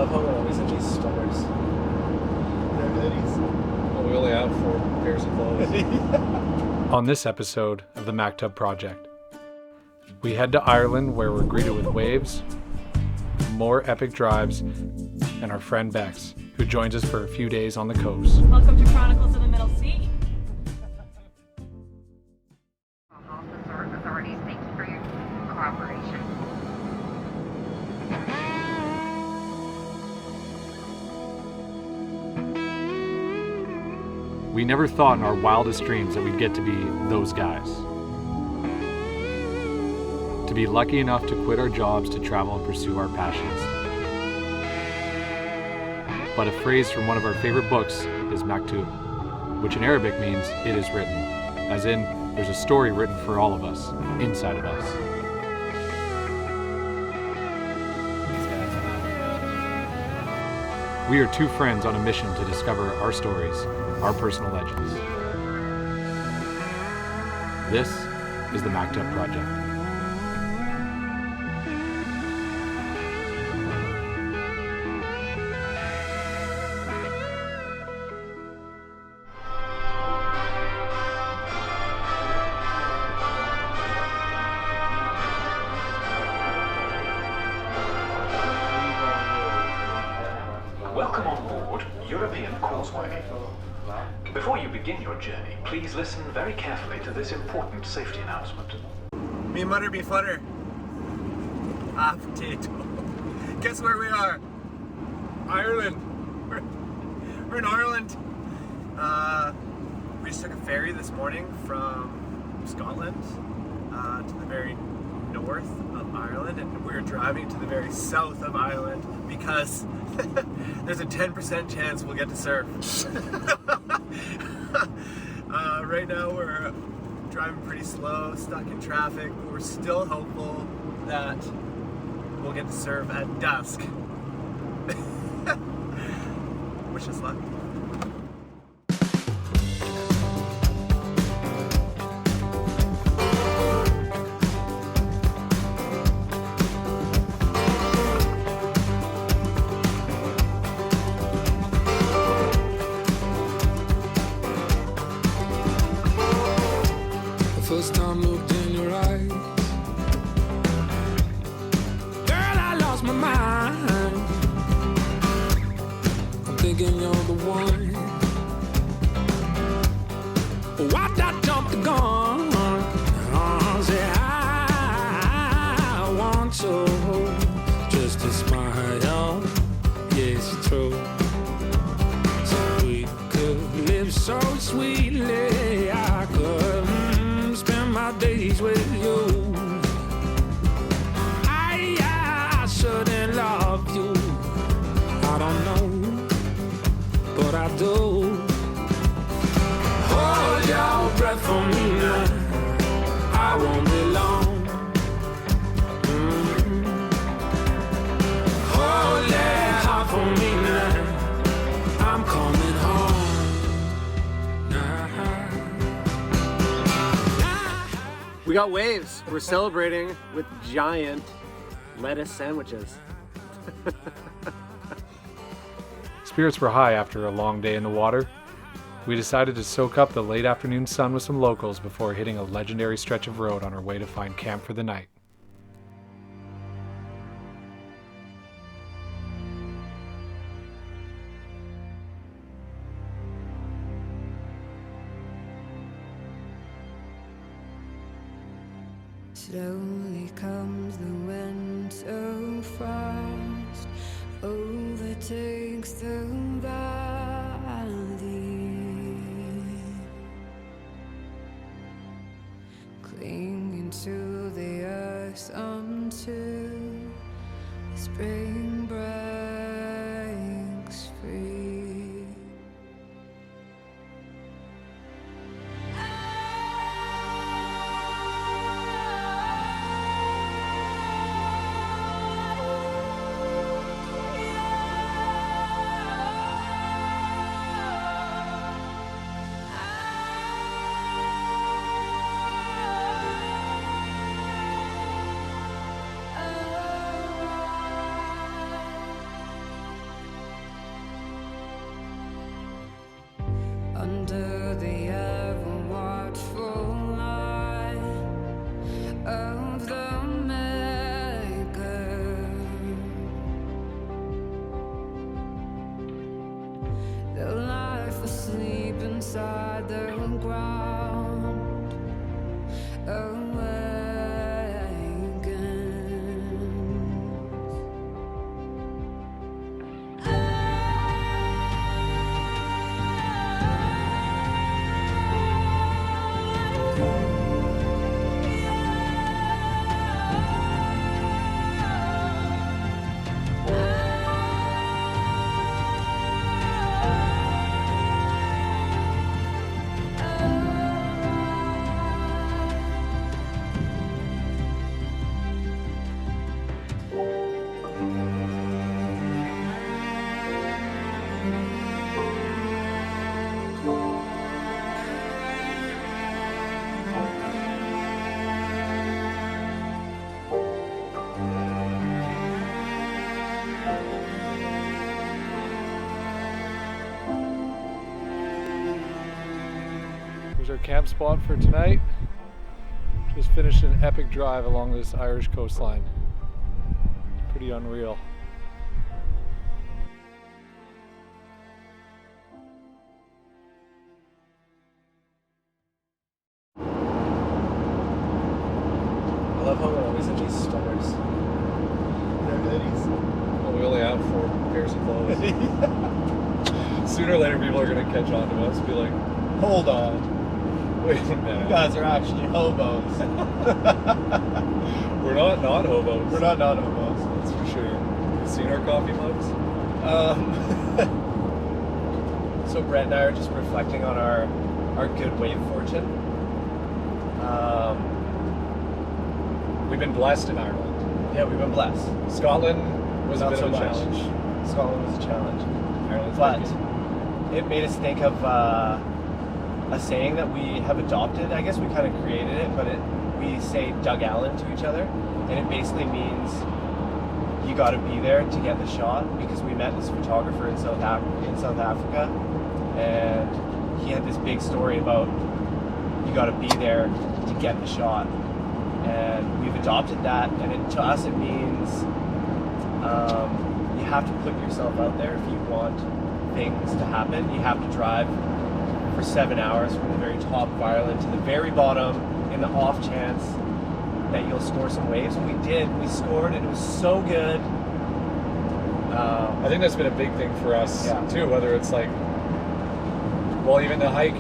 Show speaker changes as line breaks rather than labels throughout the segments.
love how we're always in these stores. They're hoodies.
Well, we only have 4 pairs of clothes.
On this episode of the MacTub Project, we head to Ireland where we're greeted with waves, more epic drives, and our friend Becs, who joins us for a few days on the coast.
Welcome to Chronicles of the Middle Sea.
Authorities, thank you for your cooperation.
We never thought in our wildest dreams that we'd get to be those guys. To be lucky enough to quit our jobs to travel and pursue our passions. But a phrase from one of our favorite books is maktub, which in Arabic means it is written, as in there's a story written for all of us, inside of us. We are two friends on a mission to discover our stories, our personal legends. This is the MacTub Project.
Welcome on board European Causeway. Before you begin your journey, please listen very carefully to this important safety announcement.
Me mutter, me flutter. Potato. Guess where we are? Ireland. We're in Ireland. We just took a ferry this morning from Scotland to the very north of Ireland, and we're driving to the very south of Ireland because there's a 10% chance we'll get to surf. Right now we're driving pretty slow, stuck in traffic, but we're still hopeful that we'll get to surf at dusk. Wish us luck.
First time looked in your eyes, girl, I lost my mind. I'm thinking you're the one. Why'd I jump the gun? Say I want so just to smile. Yes, it's true. So we could live so sweetly. I could spend my days with you. I shouldn't love you. I don't know, but I do. Hold your breath for me now. I won't be long. Hold that heart for me now. I'm coming home now.
We got waves. We're celebrating with giant lettuce sandwiches.
Spirits were high after a long day in the water. We decided to soak up the late afternoon sun with some locals before hitting a legendary stretch of road on our way to find camp for the night.
Slowly comes the wind so fast, overtakes the valley, clinging to the earth until the spring breaks free. inside the ground.
Here's our camp spot for tonight. Just finished an epic drive along this Irish coastline. Pretty unreal.
I love how we're always in these stores. They're hoodies.
Well, we only have 4 pairs of clothes. Sooner or later, people are going to catch on to us and be like,
Hold on.
wait a minute.
You guys are actually hobos.
We're not hobos.
We're not hobos.
That's for sure. You seen our coffee mugs?
So Brett and I are just reflecting on our good wave fortune.
We've been blessed in Ireland.
Yeah, we've been blessed.
Scotland was
Not
a bit
so
of a
much.
challenge.
Scotland was a challenge.
Ireland's
But
tricky.
it made us think of a saying that we have adopted. I guess we kind of created it, but we say Doug Allan to each other, and it basically means you got to be there to get the shot, because we met this photographer in South Africa, and he had this big story about you got to be there to get the shot, and we've adopted that, and to us it means you have to put yourself out there if you want things to happen. You have to drive for 7 hours from the very top of Ireland to the very bottom in the off chance that you'll score some waves. And we did. We scored, and it was so good.
I think that's been a big thing for us
Yeah.
too, whether it's like, well, even that hike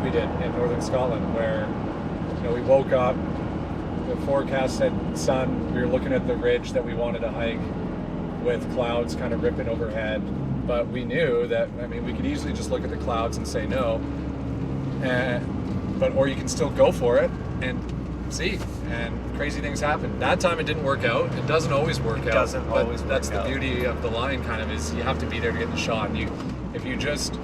we did in northern Scotland, where, you know, we woke up, the forecast said sun, we were looking at the ridge that we wanted to hike with clouds kind of ripping overhead, but we knew that, I mean, we could easily just look at the clouds and say no, or you can still go for it and see, and crazy things happen. That time it didn't work out. It doesn't always work out.
Doesn't
but
always work
that's the
out.
beauty of the line, kind of, is you have to be there to get the shot. And if you just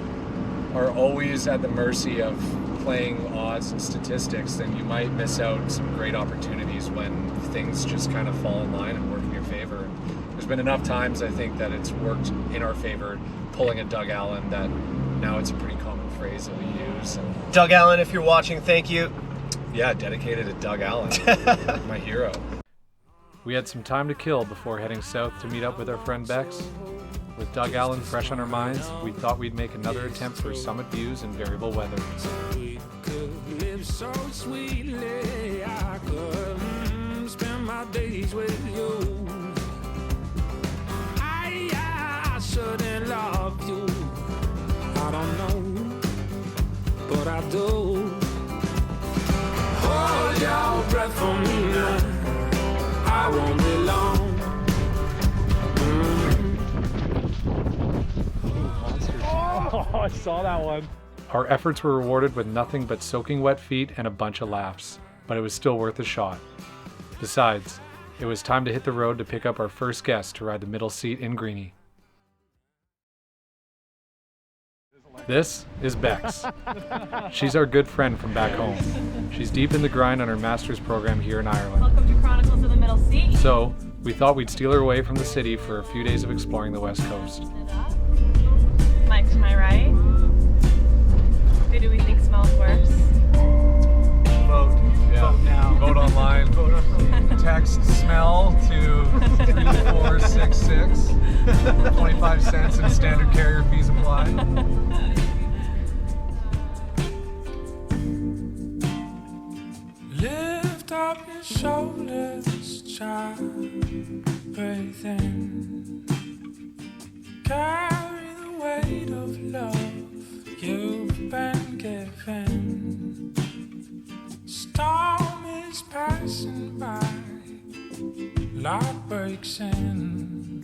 are always at the mercy of playing odds and statistics, then you might miss out some great opportunities when things just kind of fall in line and work in your favor. There's been enough times, I think, that it's worked in our favor, pulling a Doug Allan, that now it's a pretty common phrase that we use. And
Doug Allan, if you're watching, thank you.
yeah, dedicated to Doug Allan, my hero.
We had some time to kill before heading south to meet up with our friend Becs. With Doug Allan fresh on our minds, we thought we'd make another attempt for summit views and variable weather.
We could live so sweetly. I could spend my days with you. I shouldn't love you. I don't know, but I do. Hold your breath for me now. I won't be long.
Oh, I saw that one.
Our efforts were rewarded with nothing but soaking wet feet and a bunch of laughs, but it was still worth a shot. Besides, it was time to hit the road to pick up our first guest to ride the middle seat in Greenie. This is Becs. She's our good friend from back home. She's deep in the grind on her master's program here in Ireland.
Welcome to Chronicles of the Middle Sea.
So, we thought we'd steal her away from the city for a few days of exploring the West Coast.
Mike to my right. Who do we think smells worse?
Vote.
Yeah.
Vote now.
Vote online. Text smell to 3466. 25 cents and standard carrier fees apply.
breaks in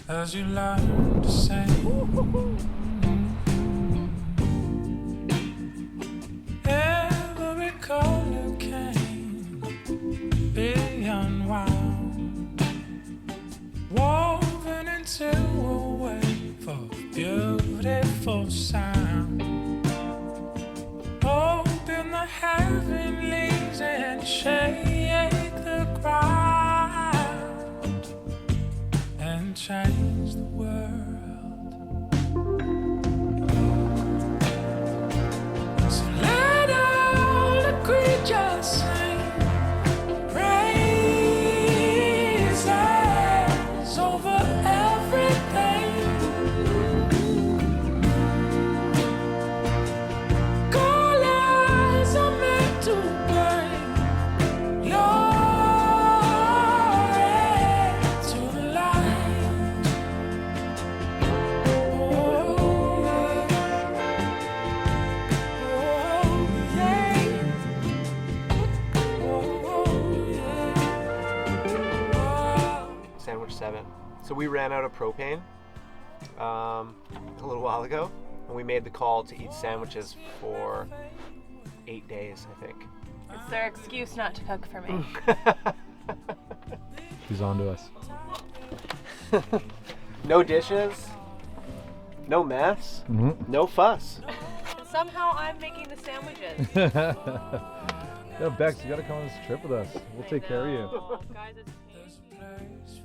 as you learn to sing. Every color can be unwound, woven into a wave of beautiful sound. Open the heavenlies and shake the ground and change the world. So let all the creatures sing praises over everything. Colors are meant to bring glory to the light. Oh, yeah.
Sandwich 7. So we ran out of propane a little while ago, and we made the call to eat sandwiches for 8 days, I think.
It's their excuse not to cook for me.
She's on to us.
No dishes, no mess, no fuss.
And somehow I'm making the sandwiches.
Yo, Becs, you gotta come on this trip with us. We'll take care of you.
Guys, it's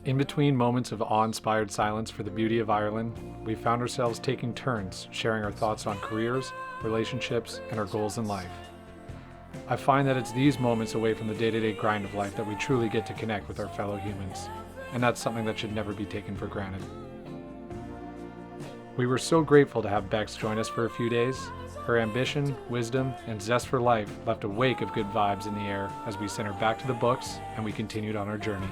In between moments of awe-inspired silence for the beauty of Ireland, we found ourselves taking turns sharing our thoughts on careers, relationships, and our goals in life. I find that it's these moments away from the day-to-day grind of life that we truly get to connect with our fellow humans, and that's something that should never be taken for granted. We were so grateful to have Becs join us for a few days. Her ambition, wisdom, and zest for life left a wake of good vibes in the air as we sent her back to the books and we continued on our journey.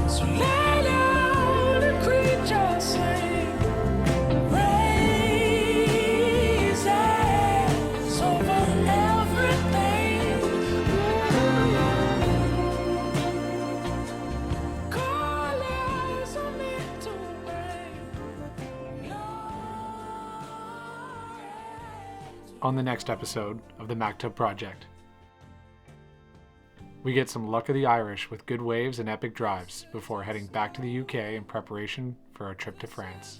So let all the creatures sing praises over everything. Colors are meant to bring
On the next episode of the Mactub Project, we get some luck of the Irish with good waves and epic drives before heading back to the UK in preparation for our trip to France.